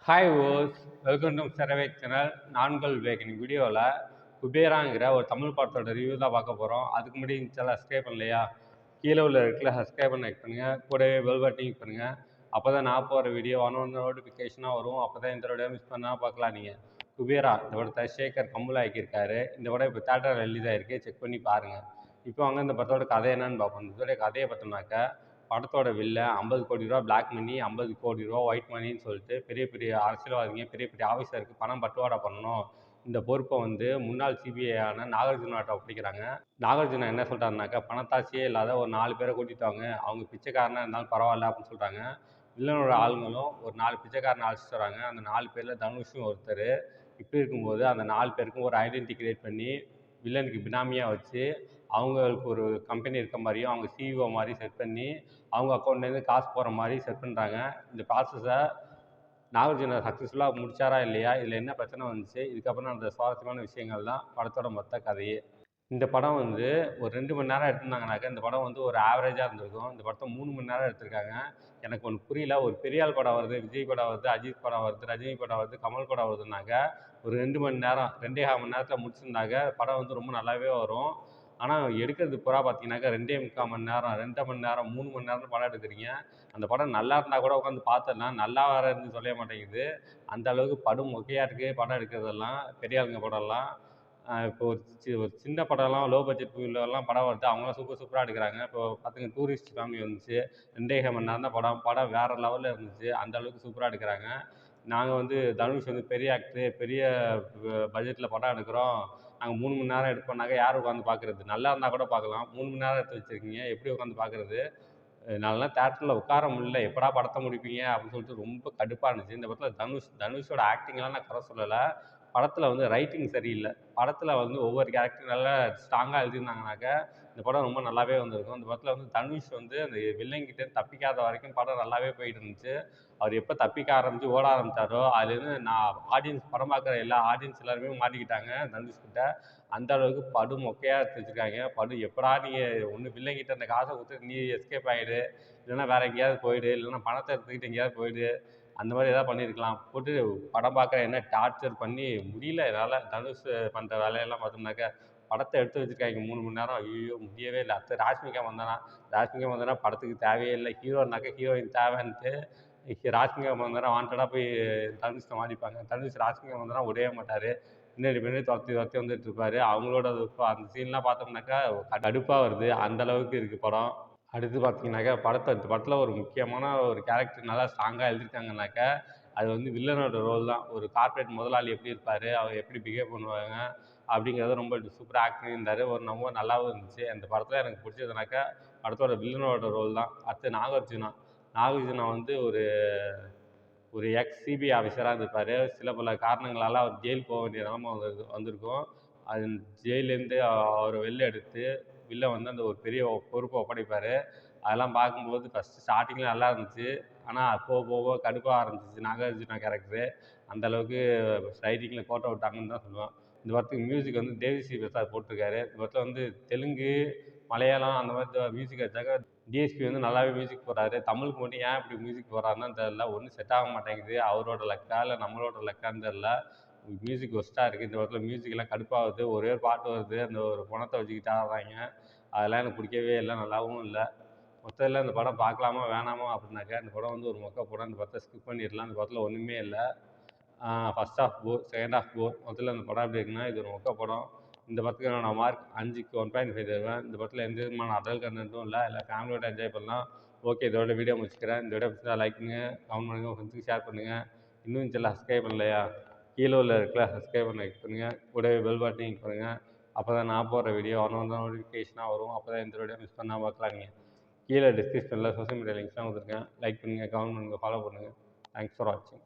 Hi ஓஸ் welcome to Sarawak channel. நான்கள் vegan வீடியோவில் குபேராங்கிற ஒரு தமிழ் படத்தோட ரிவ்யூ தான் பார்க்க போகிறோம். அதுக்கு முன்னாடி இந்த சேனல் சப்ஸ்கிரைப் பண்ணலையா? கீழே உள்ள இருக்குல்ல சப்ஸ்கிரைப் பண்ண பண்ணுங்கள். கூடவே பெல் பட்டன் பண்ணுங்கள். அப்போ தான் நான் போகிற வீடியோ ஒன்று நோட்டிஃபிகேஷனாக வரும். அப்போ தான் இந்த வீடியோ மிஸ் பண்ணால் பார்க்கலாம். நீங்கள் குபேரா இந்த படத்தை சேகர் கம்புலா ஆக்கியிருக்காரு. இந்த படம் இப்போ தேட்டரில் ரிலீஸ் ஆகிருக்கு, செக் பண்ணி பாருங்கள். இப்போ அங்கே இந்த படத்தோட கதை என்னன்னு பார்ப்போம். இதோடைய கதையை பார்த்தோம்னாக்கா, படத்தோட வில்ல 50 கோடி ரூபா பிளாக் மணி, 50 கோடி ரூபா ஒயிட் மணின்னு சொல்லிட்டு பெரிய பெரிய அரசியல்வாதிங்க, பெரிய பெரிய ஆஃபீஸருக்கு பணம் பட்டுவாடா பண்ணணும். இந்த பொறுப்பை வந்து முன்னாள் சிபிஐயான நாகார்ஜுனாட்ட ஒப்படைக்கிறாங்க. நாகார்ஜுனா என்ன சொல்கிறாருனாக்கா, பணத்தாசையே இல்லாத ஒரு 4 பேரை கூட்டிட்டு வாங்க, அவங்க பிச்சைக்காரனாக இருந்தாலும் பரவாயில்ல அப்படின்னு சொல்கிறாங்க. வில்லனோட ஆளுங்களும் ஒரு 4 பிச்சைக்காரனை அழைச்சிட்டு வராங்க. அந்த 4 பேரில் தனுஷும் ஒருத்தர். இப்படி இருக்கும்போது அந்த 4 பேருக்கும் ஒரு ஐடென்டிட்டி கிரியேட் பண்ணி வில்லனுக்கு பினாமியாக வச்சு அவங்களுக்கு ஒரு கம்பெனி இருக்க மாதிரியும் அவங்க சிஇஓ மாதிரி செட் பண்ணி அவங்க அக்கௌண்ட்லேருந்து காசு போகிற மாதிரி செட் பண்ணுறாங்க. இந்த ப்ராசஸை நாகார்ஜுனா சக்ஸஸ்ஃபுல்லாக முடிச்சாரா இல்லையா, இதில் என்ன பிரச்சனை வந்துச்சு, இதுக்கப்புறம் அந்த சுவாரஸ்யமான விஷயங்கள் தான் படத்தோட மொத்த கதையே. இந்த படம் வந்து ஒரு 2 மணி நேரம் எடுத்திருந்தாங்கனாக்கா இந்த படம் வந்து ஒரு ஆவரேஜாக இருந்திருக்கும். இந்த படத்தை 3 மணி நேரம் எடுத்திருக்காங்க. எனக்கு ஒன்று புரியல. ஒரு பெரியாள் படம் வருது, விஜய் படம் வருது, அஜித் படம் வருது, ரஜினி படம் வருது, கமல் படம் வருதுனாக்க ஒரு 2 மணி நேரம் 2.25 மணி நேரத்தில் முடிச்சிருந்தாக்க படம் வந்து ரொம்ப நல்லாவே வரும். ஆனால் எடுக்கிறது பூரா பார்த்தீங்கன்னாக்கா 2.25 மணி நேரம், 2 மணி நேரம், 3 மணி நேரம் படம் எடுக்கிறீங்க. அந்த படம் நல்லா இருந்தால் கூட உட்காந்து பார்த்துடலாம். நல்லா வரன்னு சொல்ல மாட்டேங்குது. அந்த அளவுக்கு படும் மொக்கையாக இருக்குது படம் எடுக்கிறதெல்லாம், பெரிய ஆளுங்க படம்லாம். இப்போ ஒரு சின்ன படம்லாம் லோ பட்ஜெட் மூவிலலாம் படம் வருது, அவங்களாம் சூப்பராக எடுக்கிறாங்க. இப்போ பார்த்துங்க டூரிஸ்ட் ஃபேமிலி வந்துச்சு, 2.5 மணி நேரம் தான் படம். படம் வேறு லெவலில் இருந்துச்சு. அந்த அளவுக்கு சூப்பராக எடுக்கிறாங்க. நாங்கள் வந்து தனுஷ் வந்து பெரிய ஆக்டரு, பெரிய பட்ஜெட்டில் படம் எடுக்கிறோம், நாங்கள் 3 மணி நேரம் எடுப்போம்னாக்கா யார் உட்காந்து பார்க்குறது? நல்லா இருந்தால் கூட பார்க்கலாம். 3 மணி நேரம் எடுத்து வச்சுருக்கீங்க, எப்படி உட்காந்து பார்க்குறது? நான்லாம் தேட்டரில் உட்கார முடியல, எப்படா படத்தை முடிப்பீங்க அப்படின்னு சொல்லிட்டு ரொம்ப கடுப்பாக இருந்துச்சு. இந்த படத்தில் தனுஷோட ஆக்டிங்லாம் நான் குறை சொல்லலை. படத்தில் வந்து ரைட்டிங் சரியில்லை. படத்தில் வந்து ஒவ்வொரு கேரக்டரும் நல்லா ஸ்ட்ராங்காக எழுதியிருந்தாங்கனாக்கா இந்த படம் ரொம்ப நல்லாவே வந்திருக்கும். இந்த படத்தில் வந்து தனுஷ் வந்து அந்த வில்லங்கிட்ட தப்பிக்காத வரைக்கும் படம் நல்லாவே போயிட்டு இருந்துச்சு. அவர் எப்போ தப்பிக்க ஆரம்பித்து ஓட ஆரம்பித்தாரோ அதுலேருந்து நான் படம் பார்க்குற எல்லா ஆடியன்ஸ் எல்லாருமே மாட்டிக்கிட்டாங்க தனுஷ்கிட்ட. அந்த அளவுக்கு படு மொக்கையாக எடுத்து வச்சுருக்காங்க. எப்படா நீங்கள் ஒன்று வில்லங்கிட்ட அந்த காசை கொடுத்து நீ எஸ்கேப் ஆகிடு, இல்லைன்னா வேறு எங்கேயாவது போயிடு, இல்லைன்னா பணத்தை எடுத்துக்கிட்டு எங்கேயாவது போயிடு, அந்த மாதிரி ஏதாவது பண்ணியிருக்கலாம். போட்டு படம் பார்க்க என்ன டார்ச்சர் பண்ணி முடியல என்னால். தனுஷ் பண்ணுற வேலையெல்லாம் பார்த்தோம்னாக்கா படத்தை எடுத்து வச்சுருக்காங்க 3 மணி நேரம். ஐயோ முடியவே இல்லை. அடுத்து ராஷ்மிகா மந்தனா படத்துக்கு தேவையே இல்லை. ஹீரோனாக்கா ஹீரோயின் தேவைன்ட்டு ராஷ்மிகா மந்தனா வாண்டடாக போய் தனுஷை மாட்டிப்பாங்க. தனுஷ் ராஷ்மிகா மந்தனா விடவே மாட்டார். பின்னாடி துரத்தி வந்துட்டு இருப்பார். அவங்களோட அந்த சீன்லாம் பார்த்தோம்னாக்கா கடுப்பாக வருது. அந்த அளவுக்கு இருக்குது படம். அடுத்து பார்த்தீங்கன்னாக்கா இந்த படத்தில் ஒரு முக்கியமான ஒரு கேரக்டர் நல்லா ஸ்ட்ராங்காக எழுதியிருக்காங்கனாக்கா அது வந்து வில்லனோட ரோல் தான். ஒரு கார்ப்பரேட் முதலாளி எப்படி இருப்பார், அவர் எப்படி பிஹேவ் பண்ணுவாங்க அப்படிங்கிறத ரொம்ப சூப்பராக ஆக்ட் பண்ணியிருந்தார். ரொம்ப நல்லாவும் இருந்துச்சு. அந்த படத்தில் எனக்கு பிடிச்சதுனாக்கா படத்தோட வில்லனோட ரோல் தான். அடுத்து நாகார்ஜுனா வந்து ஒரு ஒரு எக்ஸ் சிபிஐ ஆஃபீஸராக இருந்திருப்பார். சில பல காரணங்களால் அவர் ஜெயில் போக வேண்டிய நிலைமை வந்திருக்கும். அது ஜெயிலேருந்து அவரை வெளில எடுத்து வந்து அந்த ஒரு பெரிய பொறுப்பை ஒப்படைப்பார். அதெல்லாம் பார்க்கும்போது ஃபஸ்ட்டு ஸ்டார்டிங்கில் நல்லா இருந்துச்சு. ஆனால் போக போக கடுப்பாக ஆரம்பிச்சிச்சு நாகார்ஜுனா கேரக்டரு. அந்தளவுக்கு ரைட்டிங்கில் கோட்டை விட்டாங்கன்னு தான் சொல்லுவேன். இந்த படத்துக்கு மியூசிக் வந்து தேவிஸ்ரீ பிரசாத் போட்டிருக்காரு. இந்த படத்தில் வந்து தெலுங்கு, மலையாளம் அந்த மாதிரி மியூசிக் வச்சாக்க டிஎஸ்பி வந்து நல்லாவே மியூசிக் போடுறாரு. தமிழுக்கு மட்டும் ஏன் இப்படி மியூசிக் போடுறாருன்னு தெரில. ஒன்றும் செட் ஆக மாட்டேங்குது. அவரோட லக்கா இல்லை நம்மளோட லக்கான்னு தெரில. மியூசிக் ஒஸ்ட்டாக இருக்குது. இந்த படத்தில் மியூசிக்கெல்லாம் கடுப்பாகுது. ஒரே ஒரு பாட்டு வருது, அந்த ஒரு பணத்தை வச்சுக்கிட்டு ஆடுறாங்க. அதெல்லாம் எனக்கு பிடிக்கவே இல்லை, நல்லாவும் இல்லை. மொத்தத்தில் இந்த படம் பார்க்கலாமா வேணாமா அப்படின்னாக்கா இந்த படம் வந்து ஒரு மொக்க படம். இந்த படத்தை ஸ்கிப் பண்ணிடலாம். இந்த படத்தில் ஒன்றுமே இல்லை. ஃபஸ்ட் ஹாஃப் போர், செகண்ட் ஹாஃப் போர். மொத்தத்தில் இந்த படம் எப்படி இருக்குன்னா இது ஒரு மொக்க படம். இந்த படத்துக்கு நான் மார்க் 5க்கு 1.5 தருவேன். இந்த படத்தில் எந்த விதமான அடல் கண்டென்ட்டும் இல்லை. எல்லாம் ஃபேமிலியோட என்ஜாய் பண்ணலாம். ஓகே, இதோட வீடியோ முடிச்சுக்கிறேன். இந்த வீடியோ பிடிச்சா லைக் பண்ணுங்கள், கமெண்ட் பண்ணுங்கள், ஃப்ரெண்ட்ஸுக்கு ஷேர் பண்ணுங்கள். இன்னும் இந்த சேனல் சப்ஸ்கிரைப் பண்ணலையா? கீழே உள்ள இருக்குல்ல சப்ஸ்கிரைப் பண்ண கிளிக் பண்ணுங்கள். கூடவே பெல் பட்டனையும் கிளிக் பண்ணுங்கள். அப்போ தான் நான் போடுற வீடியோ நோட்டிஃபிகேஷனாக வரும். அப்போ தான் இந்த வீடியோ மிஸ் பண்ணாமல் பார்க்கலாம். நீங்கள் கீழே டிஸ்கிரிப்ஷனில் சோஷியல் மீடியா லிங்க்ஸ்லாம் கொடுத்துருக்கேன். லைக் பண்ணுங்கள், கமெண்ட் பண்ணுங்கள், ஃபாலோ பண்ணுங்கள். தேங்க்ஸ் ஃபார் வாட்சிங்.